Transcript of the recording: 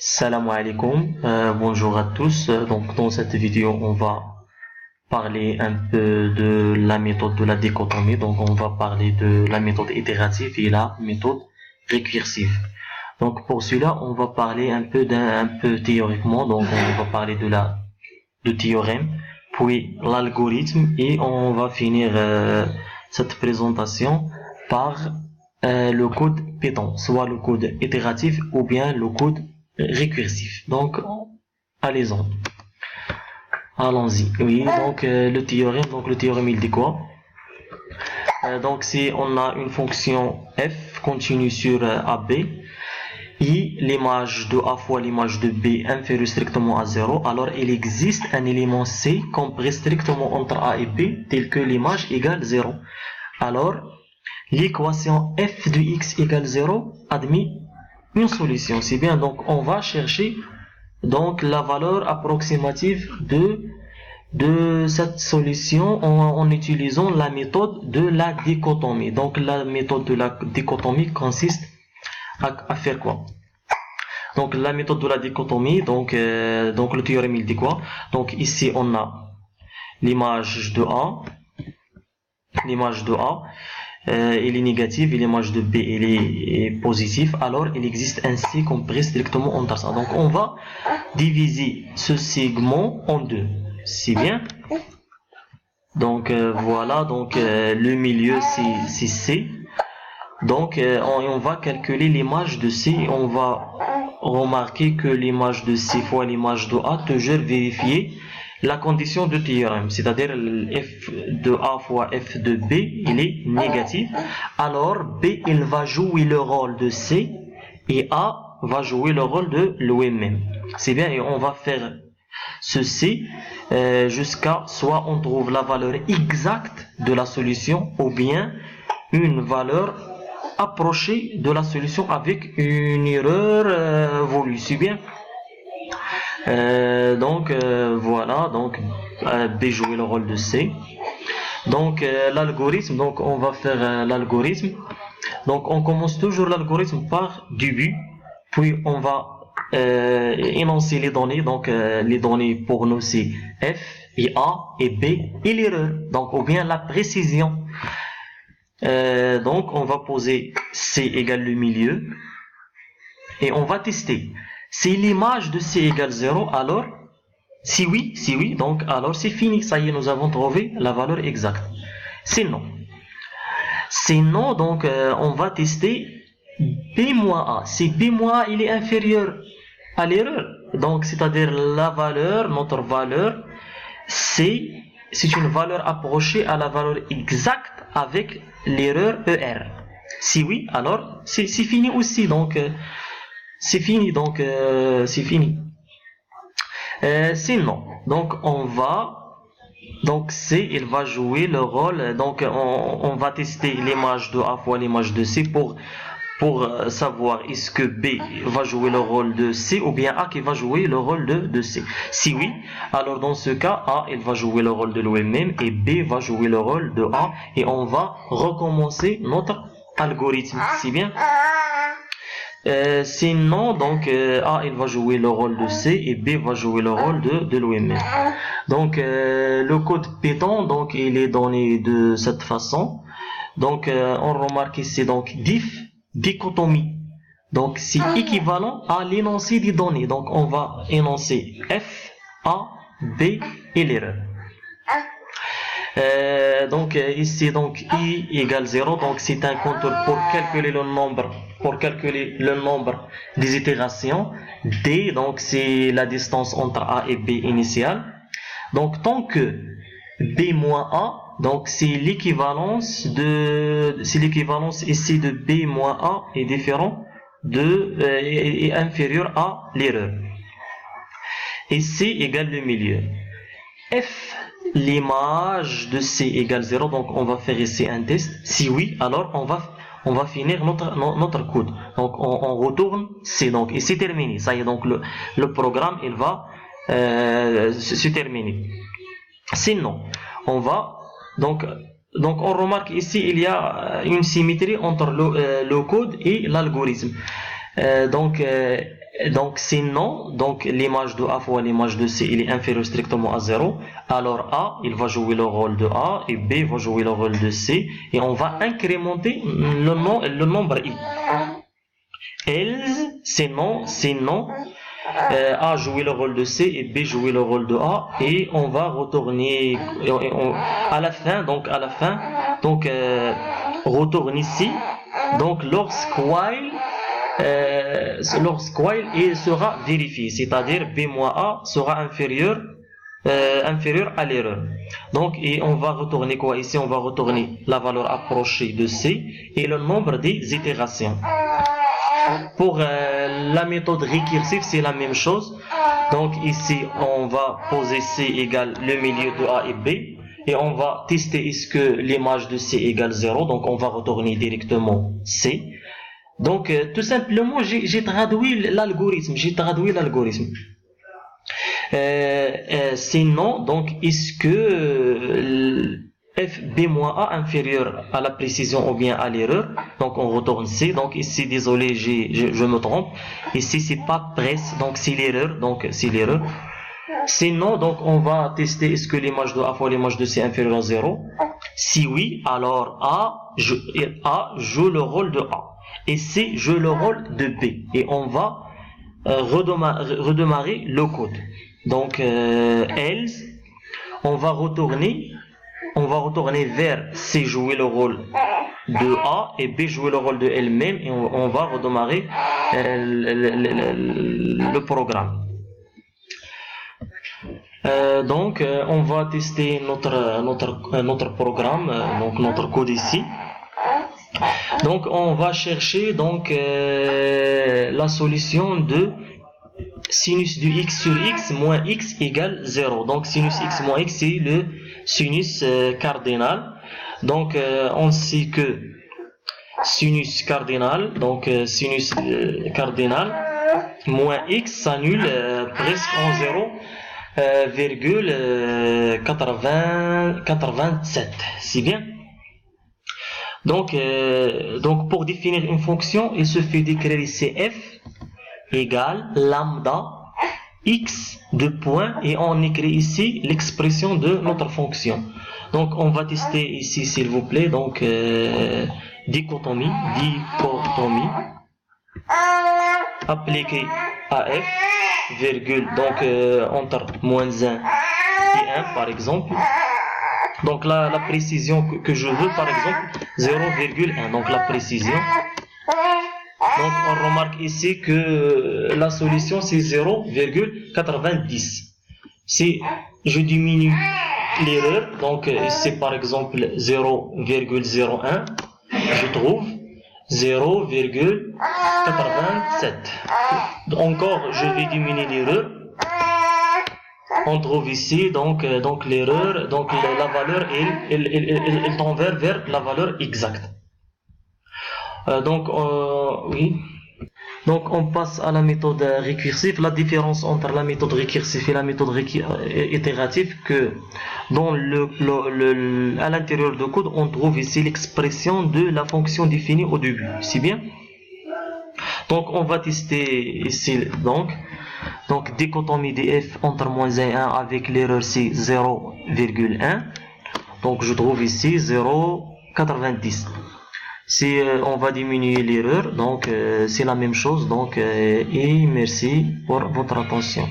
Salam alaikum, bonjour à tous. Donc dans cette vidéo, on va parler un peu de la méthode de la dichotomie. Donc on va parler de la méthode itérative et la méthode récursive. Donc pour cela, on va parler un peu théoriquement. Donc on va parler du théorème, puis l'algorithme et on va finir cette présentation par le code Python, soit le code itératif ou bien le code récursif. Donc, allons-y. Oui, donc le théorème il dit quoi? Donc si on a une fonction f continue sur AB et l'image de A fois l'image de B inférieure strictement à 0, alors il existe un élément C compris strictement entre A et B tel que l'image égale 0. Alors, l'équation f de x égale 0 admet une solution. C'est bien, donc on va chercher donc la valeur approximative de cette solution en utilisant la méthode de la dichotomie. Donc la méthode de la dichotomie consiste à faire quoi? Donc la méthode de la dichotomie, donc le théorème il dit quoi? Donc ici on a l'image de A, il est négatif et l'image de B il est positif, alors il existe un C compris strictement entre ça. Donc on va diviser ce segment en deux, c'est bien. Donc voilà, donc le milieu c'est C. Donc on va calculer l'image de C et on va remarquer que l'image de C fois l'image de A, toujours vérifier la condition de théorème, c'est-à-dire f de A fois f de B, il est négatif. Alors B, il va jouer le rôle de C et A va jouer le rôle de lui-même. C'est bien, et on va faire ceci jusqu'à soit on trouve la valeur exacte de la solution ou bien une valeur approchée de la solution avec une erreur voulue. C'est bien. Voilà, donc B jouer le rôle de C. Donc l'algorithme, donc on va faire l'algorithme. Donc on commence toujours l'algorithme par début, puis on va énoncer les données. Donc les données pour nous c'est F et A et B et l'erreur, donc ou bien la précision. Donc on va poser C égale le milieu et on va tester. Si l'image de C égale 0, alors, si oui, donc alors c'est fini, ça y est, nous avons trouvé la valeur exacte. Sinon, donc on va tester B moins A. Si B moins A il est inférieur à l'erreur, donc c'est-à-dire notre valeur, c'est une valeur approchée à la valeur exacte avec l'erreur ER. Si oui, alors c'est fini aussi, donc c'est fini, donc c'est fini. Sinon, donc on va, donc C, il va jouer le rôle, donc on va tester l'image de A fois l'image de C pour savoir est-ce que B va jouer le rôle de C ou bien A qui va jouer le rôle de C. Si oui, alors dans ce cas, A il va jouer le rôle de lui-même et B va jouer le rôle de A et on va recommencer notre algorithme. C'est bien. Sinon, donc A il va jouer le rôle de C et B va jouer le rôle de lui-même. Donc le code Python, donc il est donné de cette façon. Donc on remarque ici donc dichotomie. Donc c'est équivalent à l'énoncé des données. Donc on va énoncer F, A, B et l'erreur. Donc ici donc I égale 0, donc c'est un compteur pour calculer le nombre des itérations. D, donc c'est la distance entre A et B initiale. Donc tant que B moins A, donc c'est l'équivalence ici de B moins A est différent est inférieur à l'erreur. Et C égale le milieu. F, l'image de C égale 0, donc on va faire ici un test. Si oui, alors on va finir notre code. Donc on retourne C, donc et c'est terminé. Ça y est, donc le programme il va se terminer. Sinon, on va donc on remarque ici il y a une symétrie entre le code et l'algorithme. Donc c'est non, donc l'image de A fois l'image de C, il est inférieur strictement à 0. Alors A, il va jouer le rôle de A et B va jouer le rôle de C. Et on va incrémenter le nombre I. Else, c'est non. A jouer le rôle de C et B jouer le rôle de A. Et on va retourner à la fin, retourne ici. Donc lorsqu'while il sera vérifié, c'est-à-dire B moins A sera inférieur à l'erreur. Donc, et on va retourner quoi ici? On va retourner la valeur approchée de C et le nombre des itérations. Pour la méthode récursive, c'est la même chose. Donc ici, on va poser C égale le milieu de A et B. Et on va tester est-ce que l'image de C égale 0. Donc on va retourner directement C. Donc tout simplement, j'ai traduit l'algorithme. C'est non. Donc est-ce que FB-A inférieur à la précision ou bien à l'erreur? Donc on retourne C. Donc ici, désolé, je me trompe. Ici c'est pas presque, donc c'est l'erreur. Sinon, donc on va tester est-ce que l'image de A fois l'image de C est inférieure à 0. Si oui, alors A joue le rôle de A et C joue le rôle de B. Et on va redémarrer le code. Donc else, on va retourner vers C jouer le rôle de A et B jouer le rôle de elle-même et on va redémarrer le programme. Donc on va tester notre programme, donc notre code ici. Donc on va chercher donc la solution de sinus du x sur x moins x égale 0. Donc sinus x moins x, c'est le sinus cardinal. Donc on sait que sinus cardinal, moins x s'annule presque en 0,87. C'est bien. Donc pour définir une fonction, il suffit d'écrire ici f égale lambda x de point et on écrit ici l'expression de notre fonction. Donc on va tester ici s'il vous plaît. Donc dichotomie appliquée à f, virgule, donc entre moins 1 et 1 par exemple. Donc la précision que je veux par exemple 0,1, donc la précision. Donc on remarque ici que la solution c'est 0,90. Si je diminue l'erreur, donc c'est par exemple 0,01, je trouve 0,87. Encore je vais diminuer l'erreur. On trouve ici donc l'erreur, donc la valeur elle tend vers la valeur exacte. Oui. Donc on passe à la méthode récursive. La différence entre la méthode récursive et la méthode itérative, que dans à l'intérieur du code on trouve ici l'expression de la fonction définie au début. C'est bien. Donc on va tester ici donc dichotomie df entre moins 1 et 1 avec l'erreur c'est 0,1. Donc je trouve ici 0,90. Si on va diminuer l'erreur, donc c'est la même chose. Donc et merci pour votre attention.